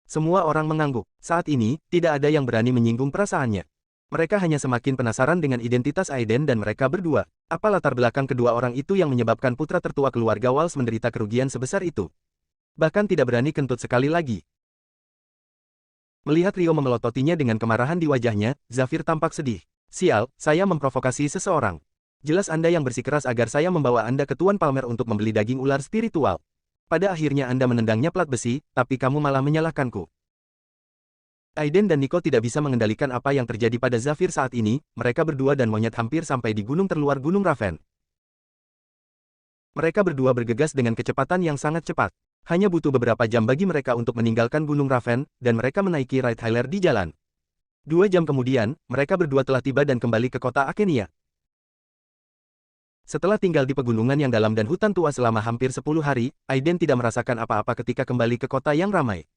Semua orang mengangguk. Saat ini, tidak ada yang berani menyinggung perasaannya. Mereka hanya semakin penasaran dengan identitas Aiden dan mereka berdua. Apa latar belakang kedua orang itu yang menyebabkan putra tertua keluarga Walsh menderita kerugian sebesar itu? Bahkan tidak berani kentut sekali lagi. Melihat Rio memelototinya dengan kemarahan di wajahnya, Zafir tampak sedih. Sial, saya memprovokasi seseorang. Jelas Anda yang bersikeras agar saya membawa Anda ke Tuan Palmer untuk membeli daging ular spiritual. Pada akhirnya Anda menendangnya plat besi, tapi kamu malah menyalahkanku. Aiden dan Nico tidak bisa mengendalikan apa yang terjadi pada Zafir saat ini, mereka berdua dan monyet hampir sampai di gunung terluar Gunung Raven. Mereka berdua bergegas dengan kecepatan yang sangat cepat. Hanya butuh beberapa jam bagi mereka untuk meninggalkan Gunung Raven, dan mereka menaiki Right Highler di jalan. 2 jam kemudian, mereka berdua telah tiba dan kembali ke kota Akenia. Setelah tinggal di pegunungan yang dalam dan hutan tua selama hampir 10 hari, Aiden tidak merasakan apa-apa ketika kembali ke kota yang ramai.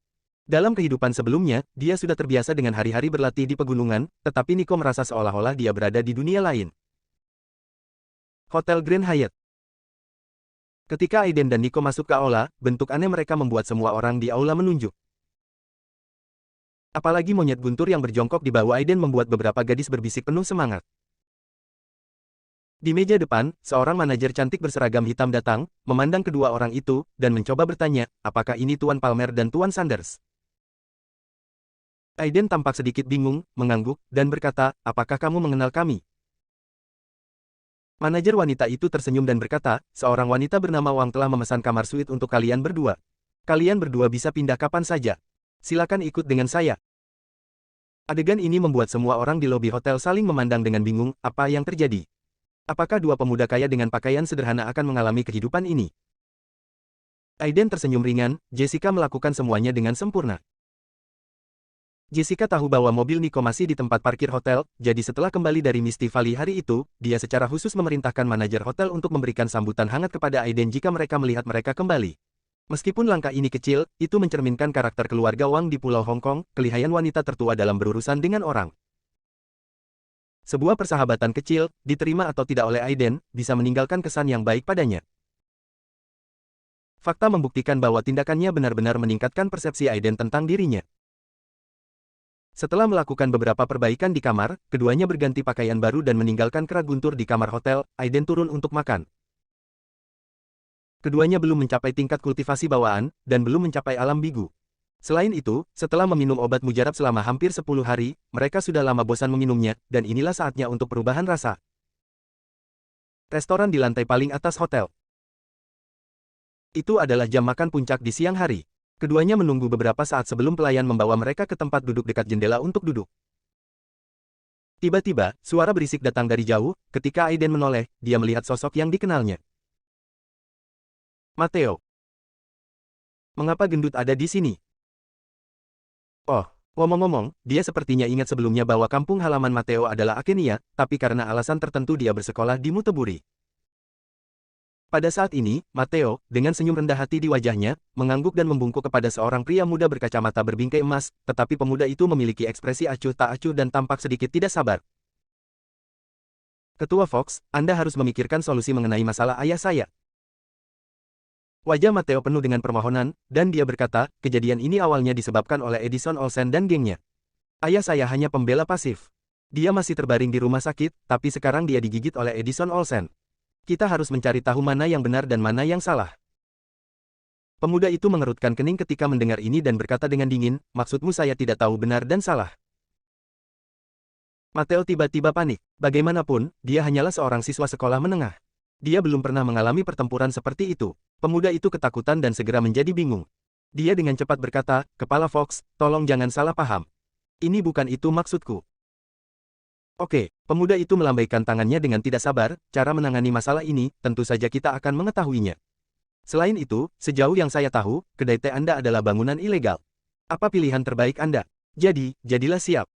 Dalam kehidupan sebelumnya, dia sudah terbiasa dengan hari-hari berlatih di pegunungan, tetapi Nico merasa seolah-olah dia berada di dunia lain. Hotel Grand Hyatt. Ketika Aiden dan Nico masuk ke aula, bentuk aneh mereka membuat semua orang di aula menunjuk. Apalagi monyet guntur yang berjongkok di bawah Aiden membuat beberapa gadis berbisik penuh semangat. Di meja depan, seorang manajer cantik berseragam hitam datang, memandang kedua orang itu, dan mencoba bertanya, apakah ini Tuan Palmer dan Tuan Sanders? Aiden tampak sedikit bingung, mengangguk, dan berkata, apakah kamu mengenal kami? Manajer wanita itu tersenyum dan berkata, seorang wanita bernama Wang telah memesan kamar suite untuk kalian berdua. Kalian berdua bisa pindah kapan saja. Silakan ikut dengan saya. Adegan ini membuat semua orang di lobi hotel saling memandang dengan bingung, apa yang terjadi? Apakah dua pemuda kaya dengan pakaian sederhana akan mengalami kehidupan ini? Aiden tersenyum ringan, Jessica melakukan semuanya dengan sempurna. Jessica tahu bahwa mobil Nico masih di tempat parkir hotel, jadi setelah kembali dari Misty Valley hari itu, dia secara khusus memerintahkan manajer hotel untuk memberikan sambutan hangat kepada Aiden jika mereka melihat mereka kembali. Meskipun langkah ini kecil, itu mencerminkan karakter keluarga Wang di Pulau Hong Kong, kelihayan wanita tertua dalam berurusan dengan orang. Sebuah persahabatan kecil, diterima atau tidak oleh Aiden, bisa meninggalkan kesan yang baik padanya. Fakta membuktikan bahwa tindakannya benar-benar meningkatkan persepsi Aiden tentang dirinya. Setelah melakukan beberapa perbaikan di kamar, keduanya berganti pakaian baru dan meninggalkan kerak guntur di kamar hotel. Aiden turun untuk makan. Keduanya belum mencapai tingkat kultivasi bawaan, dan belum mencapai alam bigu. Selain itu, setelah meminum obat mujarab selama hampir 10 hari, mereka sudah lama bosan meminumnya, dan inilah saatnya untuk perubahan rasa. Restoran di lantai paling atas hotel. Itu adalah jam makan puncak di siang hari. Keduanya menunggu beberapa saat sebelum pelayan membawa mereka ke tempat duduk dekat jendela untuk duduk. Tiba-tiba, suara berisik datang dari jauh. Ketika Aiden menoleh, dia melihat sosok yang dikenalnya. Matteo. Mengapa gendut ada di sini? Oh, ngomong-ngomong, dia sepertinya ingat sebelumnya bahwa kampung halaman Matteo adalah Akenia, tapi karena alasan tertentu dia bersekolah di Muteburi. Pada saat ini, Matteo, dengan senyum rendah hati di wajahnya, mengangguk dan membungkuk kepada seorang pria muda berkacamata berbingkai emas, tetapi pemuda itu memiliki ekspresi acuh tak acuh dan tampak sedikit tidak sabar. Ketua Fox, Anda harus memikirkan solusi mengenai masalah ayah saya. Wajah Matteo penuh dengan permohonan, dan dia berkata, kejadian ini awalnya disebabkan oleh Edison Olsen dan gengnya. Ayah saya hanya pembela pasif. Dia masih terbaring di rumah sakit, tapi sekarang dia digigit oleh Edison Olsen. Kita harus mencari tahu mana yang benar dan mana yang salah. Pemuda itu mengerutkan kening ketika mendengar ini dan berkata dengan dingin, maksudmu saya tidak tahu benar dan salah. Matteo tiba-tiba panik. Bagaimanapun, dia hanyalah seorang siswa sekolah menengah. Dia belum pernah mengalami pertempuran seperti itu. Pemuda itu ketakutan dan segera menjadi bingung. Dia dengan cepat berkata, Kepala Fox, tolong jangan salah paham. Ini bukan itu maksudku. Oke, pemuda itu melambaikan tangannya dengan tidak sabar, cara menangani masalah ini, tentu saja kita akan mengetahuinya. Selain itu, sejauh yang saya tahu, kedai teh Anda adalah bangunan ilegal. Apa pilihan terbaik Anda? Jadi, jadilah siap.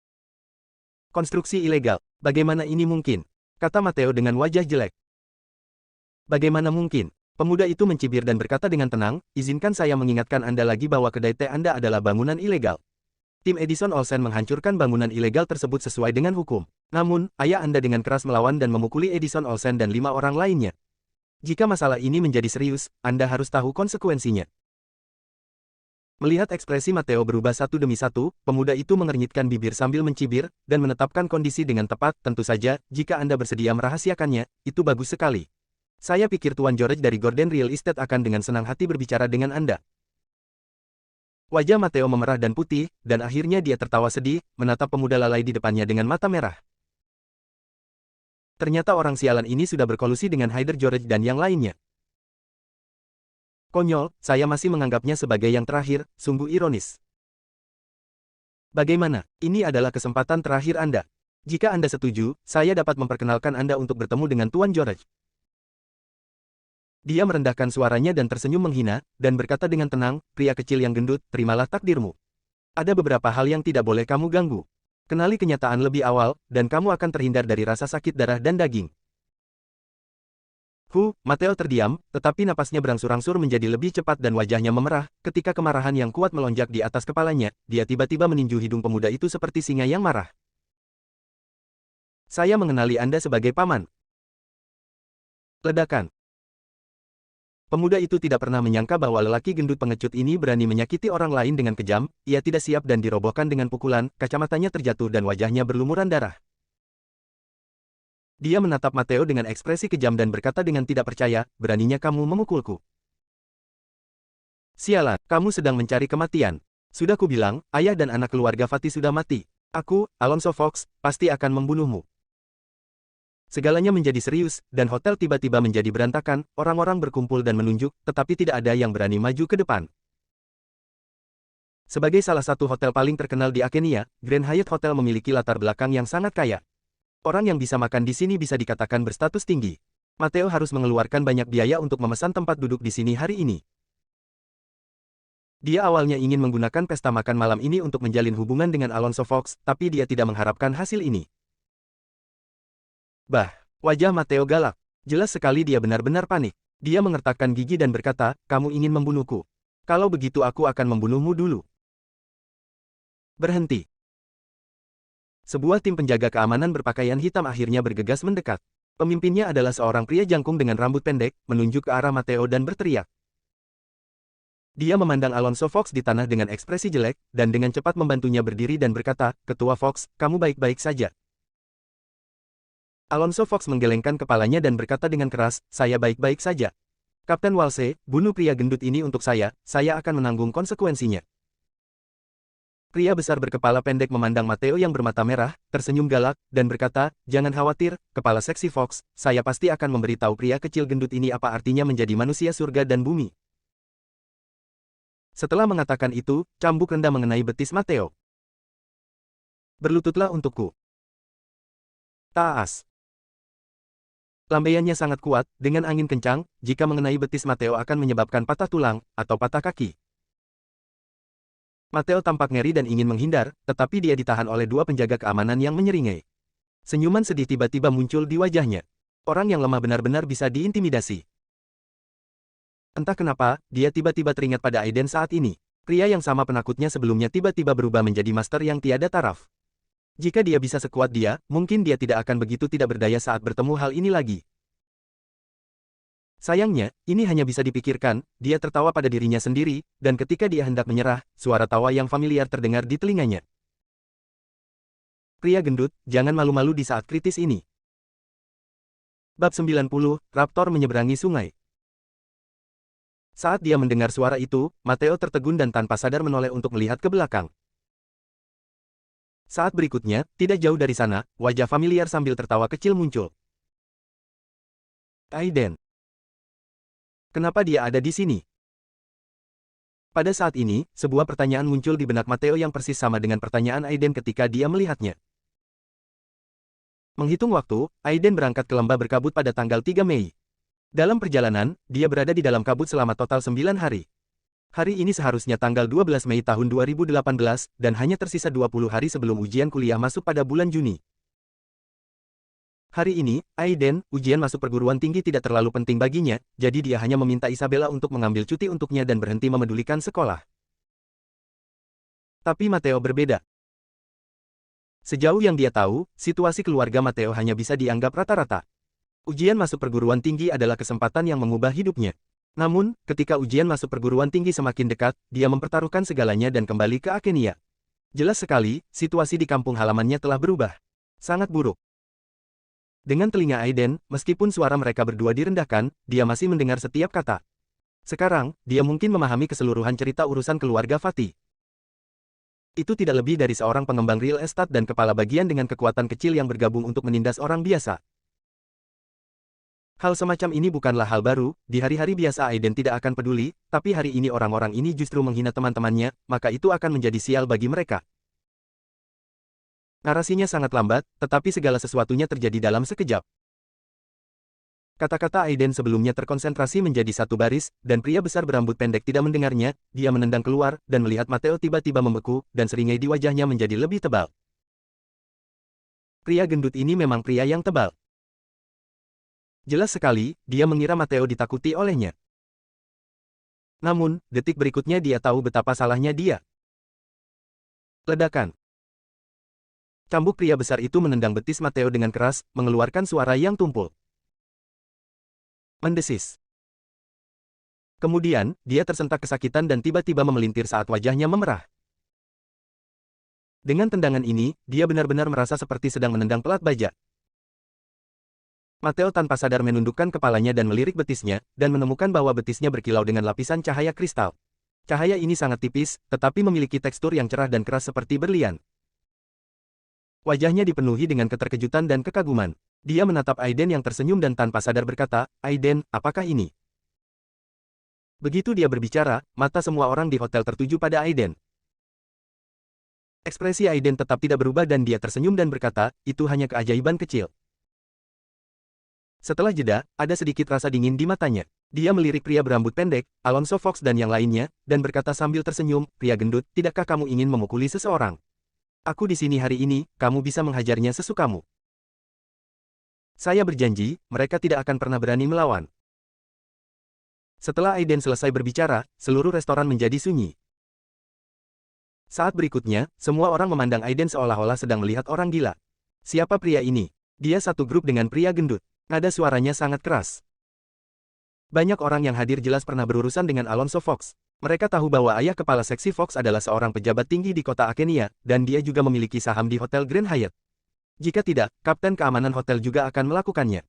Konstruksi ilegal. Bagaimana ini mungkin? Kata Matteo dengan wajah jelek. Bagaimana mungkin? Pemuda itu mencibir dan berkata dengan tenang, izinkan saya mengingatkan Anda lagi bahwa kedai teh Anda adalah bangunan ilegal. Tim Edison Olsen menghancurkan bangunan ilegal tersebut sesuai dengan hukum. Namun, ayah Anda dengan keras melawan dan memukuli Edison Olsen dan 5 orang lainnya. Jika masalah ini menjadi serius, Anda harus tahu konsekuensinya. Melihat ekspresi Matteo berubah satu demi satu, pemuda itu mengernyitkan bibir sambil mencibir, dan menetapkan kondisi dengan tepat, tentu saja, jika Anda bersedia merahasiakannya, itu bagus sekali. Saya pikir Tuan George dari Gordon Real Estate akan dengan senang hati berbicara dengan Anda. Wajah Matteo memerah dan putih, dan akhirnya dia tertawa sedih, menatap pemuda lalai di depannya dengan mata merah. Ternyata orang sialan ini sudah berkolusi dengan Hyder George dan yang lainnya. Konyol, saya masih menganggapnya sebagai yang terakhir, sungguh ironis. Bagaimana? Ini adalah kesempatan terakhir Anda. Jika Anda setuju, saya dapat memperkenalkan Anda untuk bertemu dengan Tuan George. Dia merendahkan suaranya dan tersenyum menghina, dan berkata dengan tenang, pria kecil yang gendut, terimalah takdirmu. Ada beberapa hal yang tidak boleh kamu ganggu. Kenali kenyataan lebih awal, dan kamu akan terhindar dari rasa sakit darah dan daging. Mateo terdiam, tetapi napasnya berangsur-angsur menjadi lebih cepat dan wajahnya memerah. Ketika kemarahan yang kuat melonjak di atas kepalanya, dia tiba-tiba meninju hidung pemuda itu seperti singa yang marah. Saya mengenali Anda sebagai paman. Ledakan. Pemuda itu tidak pernah menyangka bahwa lelaki gendut pengecut ini berani menyakiti orang lain dengan kejam. Ia tidak siap dan dirobohkan dengan pukulan, kacamatanya terjatuh dan wajahnya berlumuran darah. Dia menatap Mateo dengan ekspresi kejam dan berkata dengan tidak percaya, beraninya kamu memukulku. Sialan, kamu sedang mencari kematian. Sudah kubilang, ayah dan anak keluarga Fatih sudah mati. Aku, Alonso Fox, pasti akan membunuhmu. Segalanya menjadi serius, dan hotel tiba-tiba menjadi berantakan, orang-orang berkumpul dan menunjuk, tetapi tidak ada yang berani maju ke depan. Sebagai salah satu hotel paling terkenal di Akenia, Grand Hyatt Hotel memiliki latar belakang yang sangat kaya. Orang yang bisa makan di sini bisa dikatakan berstatus tinggi. Mateo harus mengeluarkan banyak biaya untuk memesan tempat duduk di sini hari ini. Dia awalnya ingin menggunakan pesta makan malam ini untuk menjalin hubungan dengan Alonso Fox, tapi dia tidak mengharapkan hasil ini. Wajah Mateo galak. Jelas sekali dia benar-benar panik. Dia mengertakkan gigi dan berkata, kamu ingin membunuhku. Kalau begitu aku akan membunuhmu dulu. Berhenti. Sebuah tim penjaga keamanan berpakaian hitam akhirnya bergegas mendekat. Pemimpinnya adalah seorang pria jangkung dengan rambut pendek, menunjuk ke arah Mateo dan berteriak. Dia memandang Alonso Fox di tanah dengan ekspresi jelek, dan dengan cepat membantunya berdiri dan berkata, Ketua Fox, kamu baik-baik saja. Alonso Fox menggelengkan kepalanya dan berkata dengan keras, saya baik-baik saja. Kapten Walse, bunuh pria gendut ini untuk saya akan menanggung konsekuensinya. Pria besar berkepala pendek memandang Mateo yang bermata merah, tersenyum galak, dan berkata, jangan khawatir, kepala seksi Fox, saya pasti akan memberitahu pria kecil gendut ini apa artinya menjadi manusia surga dan bumi. Setelah mengatakan itu, cambuk rendah mengenai betis Mateo. Berlututlah untukku. Taas. Lambaiannya sangat kuat, dengan angin kencang, jika mengenai betis Mateo akan menyebabkan patah tulang, atau patah kaki. Mateo tampak ngeri dan ingin menghindar, tetapi dia ditahan oleh dua penjaga keamanan yang menyeringai. Senyuman sedih tiba-tiba muncul di wajahnya. Orang yang lemah benar-benar bisa diintimidasi. Entah kenapa, dia tiba-tiba teringat pada Aiden saat ini. Pria yang sama penakutnya sebelumnya tiba-tiba berubah menjadi master yang tiada taraf. Jika dia bisa sekuat dia, mungkin dia tidak akan begitu tidak berdaya saat bertemu hal ini lagi. Sayangnya, ini hanya bisa dipikirkan, dia tertawa pada dirinya sendiri, dan ketika dia hendak menyerah, suara tawa yang familiar terdengar di telinganya. Pria gendut, jangan malu-malu di saat kritis ini. Bab 90, Raptor menyeberangi sungai. Saat dia mendengar suara itu, Mateo tertegun dan tanpa sadar menoleh untuk melihat ke belakang. Saat berikutnya, tidak jauh dari sana, wajah familiar sambil tertawa kecil muncul. Aiden. Kenapa dia ada di sini? Pada saat ini, sebuah pertanyaan muncul di benak Mateo yang persis sama dengan pertanyaan Aiden ketika dia melihatnya. Menghitung waktu, Aiden berangkat ke lembah berkabut pada tanggal 3 Mei. Dalam perjalanan, dia berada di dalam kabut selama total 9 hari. Hari ini seharusnya tanggal 12 Mei tahun 2018, dan hanya tersisa 20 hari sebelum ujian kuliah masuk pada bulan Juni. Hari ini, Aiden, ujian masuk perguruan tinggi tidak terlalu penting baginya, jadi dia hanya meminta Isabella untuk mengambil cuti untuknya dan berhenti memedulikan sekolah. Tapi Mateo berbeda. Sejauh yang dia tahu, situasi keluarga Mateo hanya bisa dianggap rata-rata. Ujian masuk perguruan tinggi adalah kesempatan yang mengubah hidupnya. Namun, ketika ujian masuk perguruan tinggi semakin dekat, dia mempertaruhkan segalanya dan kembali ke Akenia. Jelas sekali, situasi di kampung halamannya telah berubah. Sangat buruk. Dengan telinga Aiden, meskipun suara mereka berdua direndahkan, dia masih mendengar setiap kata. Sekarang, dia mungkin memahami keseluruhan cerita urusan keluarga Fatih. Itu tidak lebih dari seorang pengembang real estate dan kepala bagian dengan kekuatan kecil yang bergabung untuk menindas orang biasa. Hal semacam ini bukanlah hal baru, di hari-hari biasa Aiden tidak akan peduli, tapi hari ini orang-orang ini justru menghina teman-temannya, maka itu akan menjadi sial bagi mereka. Narasinya sangat lambat, tetapi segala sesuatunya terjadi dalam sekejap. Kata-kata Aiden sebelumnya terkonsentrasi menjadi satu baris, dan pria besar berambut pendek tidak mendengarnya, dia menendang keluar, dan melihat Mateo tiba-tiba membeku, dan seringai di wajahnya menjadi lebih tebal. Pria gendut ini memang pria yang tebal. Jelas sekali, dia mengira Matteo ditakuti olehnya. Namun, detik berikutnya dia tahu betapa salahnya dia. Ledakan. Cambuk pria besar itu menendang betis Matteo dengan keras, mengeluarkan suara yang tumpul. Mendesis. Kemudian, dia tersentak kesakitan dan tiba-tiba memelintir saat wajahnya memerah. Dengan tendangan ini, dia benar-benar merasa seperti sedang menendang pelat baja. Matteo tanpa sadar menundukkan kepalanya dan melirik betisnya, dan menemukan bahwa betisnya berkilau dengan lapisan cahaya kristal. Cahaya ini sangat tipis, tetapi memiliki tekstur yang cerah dan keras seperti berlian. Wajahnya dipenuhi dengan keterkejutan dan kekaguman. Dia menatap Aiden yang tersenyum dan tanpa sadar berkata, "Aiden, apakah ini?" Begitu dia berbicara, mata semua orang di hotel tertuju pada Aiden. Ekspresi Aiden tetap tidak berubah dan dia tersenyum dan berkata, "Itu hanya keajaiban kecil." Setelah jeda, ada sedikit rasa dingin di matanya. Dia melirik pria berambut pendek, Alonso Fox dan yang lainnya, dan berkata sambil tersenyum, "Pria gendut, tidakkah kamu ingin memukuli seseorang? Aku di sini hari ini, kamu bisa menghajarnya sesukamu. Saya berjanji, mereka tidak akan pernah berani melawan." Setelah Aiden selesai berbicara, seluruh restoran menjadi sunyi. Saat berikutnya, semua orang memandang Aiden seolah-olah sedang melihat orang gila. Siapa pria ini? Dia satu grup dengan pria gendut. Nada suaranya sangat keras. Banyak orang yang hadir jelas pernah berurusan dengan Alonso Fox. Mereka tahu bahwa ayah kepala seksi Fox adalah seorang pejabat tinggi di kota Akenia, dan dia juga memiliki saham di Hotel Grand Hyatt. Jika tidak, kapten keamanan hotel juga akan melakukannya.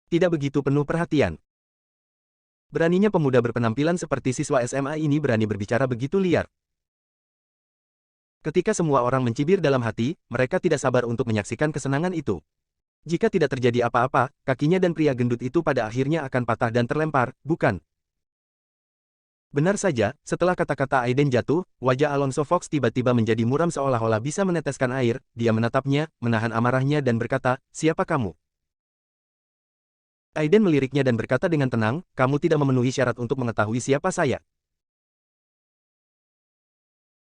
Tidak begitu penuh perhatian. Beraninya pemuda berpenampilan seperti siswa SMA ini berani berbicara begitu liar. Ketika semua orang mencibir dalam hati, mereka tidak sabar untuk menyaksikan kesenangan itu. Jika tidak terjadi apa-apa, kakinya dan pria gendut itu pada akhirnya akan patah dan terlempar, bukan? Benar saja, setelah kata-kata Aiden jatuh, wajah Alonso Fox tiba-tiba menjadi muram seolah-olah bisa meneteskan air. Dia menatapnya, menahan amarahnya dan berkata, "Siapa kamu?" Aiden meliriknya dan berkata dengan tenang, "Kamu tidak memenuhi syarat untuk mengetahui siapa saya."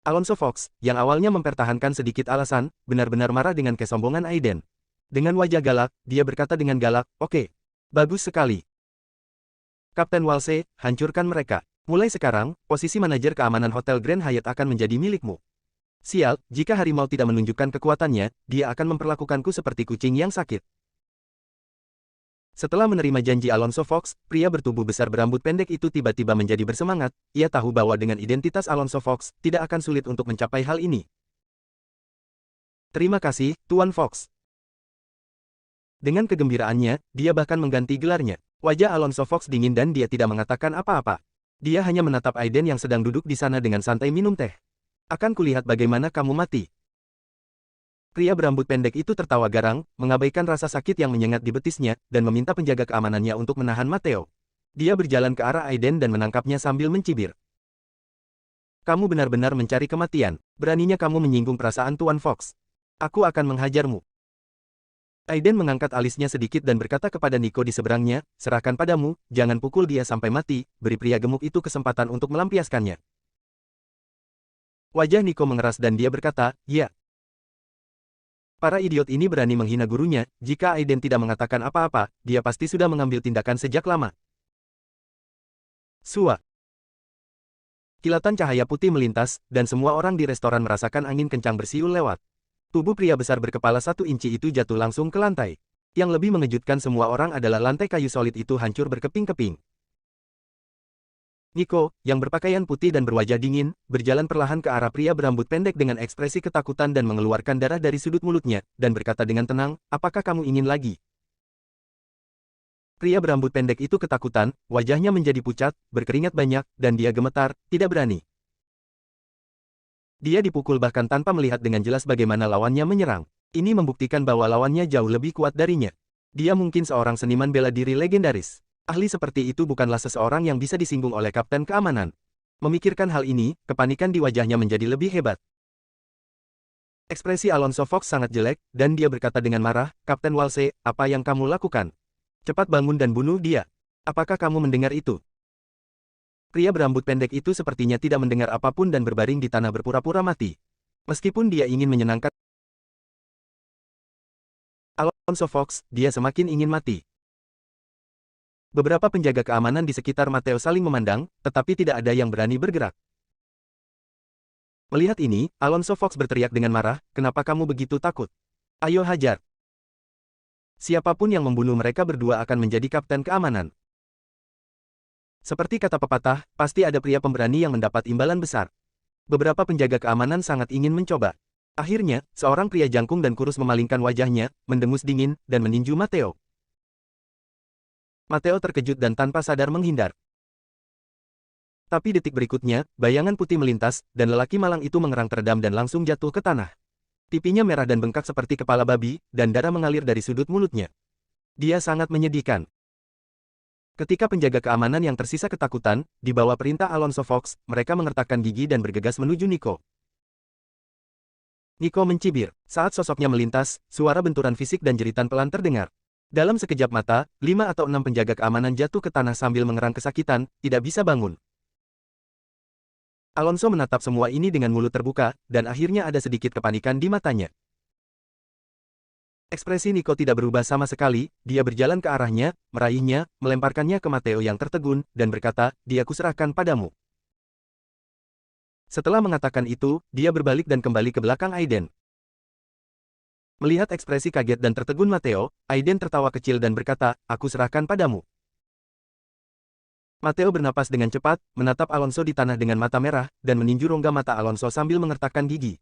Alonso Fox, yang awalnya mempertahankan sedikit alasan, benar-benar marah dengan kesombongan Aiden. Dengan wajah galak, dia berkata dengan galak, "Oke. Bagus sekali. Kapten Walshe, hancurkan mereka. Mulai sekarang, posisi manajer keamanan Hotel Grand Hyatt akan menjadi milikmu." Sial, jika harimau tidak menunjukkan kekuatannya, dia akan memperlakukanku seperti kucing yang sakit. Setelah menerima janji Alonso Fox, pria bertubuh besar berambut pendek itu tiba-tiba menjadi bersemangat. Ia tahu bahwa dengan identitas Alonso Fox, tidak akan sulit untuk mencapai hal ini. "Terima kasih, Tuan Fox." Dengan kegembiraannya, dia bahkan mengganti gelarnya. Wajah Alonso Fox dingin dan dia tidak mengatakan apa-apa. Dia hanya menatap Aiden yang sedang duduk di sana dengan santai minum teh. "Akan kulihat bagaimana kamu mati." Pria berambut pendek itu tertawa garang, mengabaikan rasa sakit yang menyengat di betisnya, dan meminta penjaga keamanannya untuk menahan Matteo. Dia berjalan ke arah Aiden dan menangkapnya sambil mencibir. "Kamu benar-benar mencari kematian. Beraninya kamu menyinggung perasaan Tuan Fox. Aku akan menghajarmu." Aiden mengangkat alisnya sedikit dan berkata kepada Nico di seberangnya, "Serahkan padamu, jangan pukul dia sampai mati." Beri pria gemuk itu kesempatan untuk melampiaskannya. Wajah Nico mengeras dan dia berkata, "Ya." Para idiot ini berani menghina gurunya. Jika Aiden tidak mengatakan apa-apa, dia pasti sudah mengambil tindakan sejak lama. Sua. Kilatan cahaya putih melintas, dan semua orang di restoran merasakan angin kencang bersiul lewat. Tubuh pria besar berkepala 1 inci itu jatuh langsung ke lantai. Yang lebih mengejutkan semua orang adalah lantai kayu solid itu hancur berkeping-keping. Nico, yang berpakaian putih dan berwajah dingin, berjalan perlahan ke arah pria berambut pendek dengan ekspresi ketakutan dan mengeluarkan darah dari sudut mulutnya, dan berkata dengan tenang, "Apakah kamu ingin lagi?" Pria berambut pendek itu ketakutan, wajahnya menjadi pucat, berkeringat banyak, dan dia gemetar, tidak berani. Dia dipukul bahkan tanpa melihat dengan jelas bagaimana lawannya menyerang. Ini membuktikan bahwa lawannya jauh lebih kuat darinya. Dia mungkin seorang seniman bela diri legendaris. Ahli seperti itu bukanlah seseorang yang bisa disinggung oleh kapten keamanan. Memikirkan hal ini, kepanikan di wajahnya menjadi lebih hebat. Ekspresi Alonso Fox sangat jelek, dan dia berkata dengan marah, "Kapten Walshe, apa yang kamu lakukan? Cepat bangun dan bunuh dia. Apakah kamu mendengar itu?" Pria berambut pendek itu sepertinya tidak mendengar apapun dan berbaring di tanah berpura-pura mati. Meskipun dia ingin menyenangkan Alonso Fox, dia semakin ingin mati. Beberapa penjaga keamanan di sekitar Matteo saling memandang, tetapi tidak ada yang berani bergerak. Melihat ini, Alonso Fox berteriak dengan marah, "Kenapa kamu begitu takut? Ayo hajar." Siapapun yang membunuh mereka berdua akan menjadi kapten keamanan. Seperti kata pepatah, pasti ada pria pemberani yang mendapat imbalan besar. Beberapa penjaga keamanan sangat ingin mencoba. Akhirnya, seorang pria jangkung dan kurus memalingkan wajahnya, mendengus dingin, dan meninju Matteo. Matteo terkejut dan tanpa sadar menghindar. Tapi detik berikutnya, bayangan putih melintas, dan lelaki malang itu mengerang teredam dan langsung jatuh ke tanah. Pipinya merah dan bengkak seperti kepala babi, dan darah mengalir dari sudut mulutnya. Dia sangat menyedihkan. Ketika penjaga keamanan yang tersisa ketakutan, di bawah perintah Alonso Fox, mereka mengertakkan gigi dan bergegas menuju Nico. Nico mencibir. Saat sosoknya melintas, suara benturan fisik dan jeritan pelan terdengar. Dalam sekejap mata, 5 atau 6 penjaga keamanan jatuh ke tanah sambil mengerang kesakitan, tidak bisa bangun. Alonso menatap semua ini dengan mulut terbuka, dan akhirnya ada sedikit kepanikan di matanya. Ekspresi Nico tidak berubah sama sekali, dia berjalan ke arahnya, meraihnya, melemparkannya ke Matteo yang tertegun, dan berkata, "Dia kuserahkan padamu." Setelah mengatakan itu, dia berbalik dan kembali ke belakang Aiden. Melihat ekspresi kaget dan tertegun Matteo, Aiden tertawa kecil dan berkata, "Aku serahkan padamu." Matteo bernapas dengan cepat, menatap Alonso di tanah dengan mata merah, dan meninju rongga mata Alonso sambil mengertakkan gigi.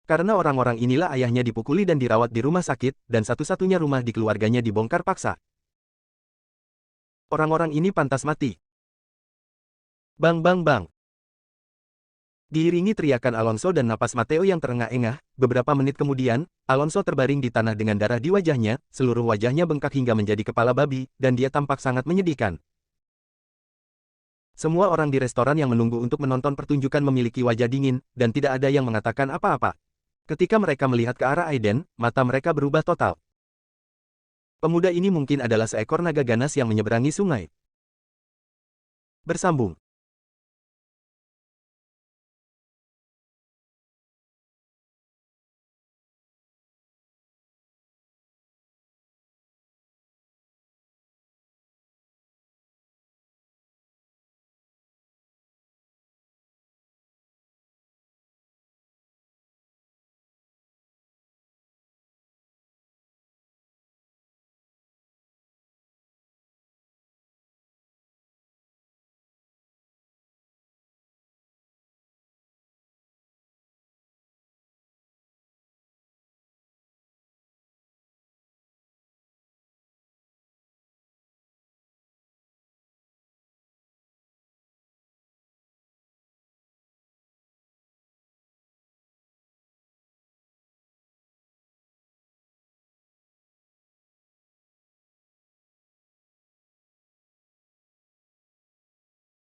Karena orang-orang inilah ayahnya dipukuli dan dirawat di rumah sakit, dan satu-satunya rumah di keluarganya dibongkar paksa. Orang-orang ini pantas mati. Bang bang bang. Diiringi teriakan Alonso dan napas Matteo yang terengah-engah, beberapa menit kemudian, Alonso terbaring di tanah dengan darah di wajahnya, seluruh wajahnya bengkak hingga menjadi kepala babi, dan dia tampak sangat menyedihkan. Semua orang di restoran yang menunggu untuk menonton pertunjukan memiliki wajah dingin, dan tidak ada yang mengatakan apa-apa. Ketika mereka melihat ke arah Aiden, mata mereka berubah total. Pemuda ini mungkin adalah seekor naga ganas yang menyeberangi sungai. Bersambung.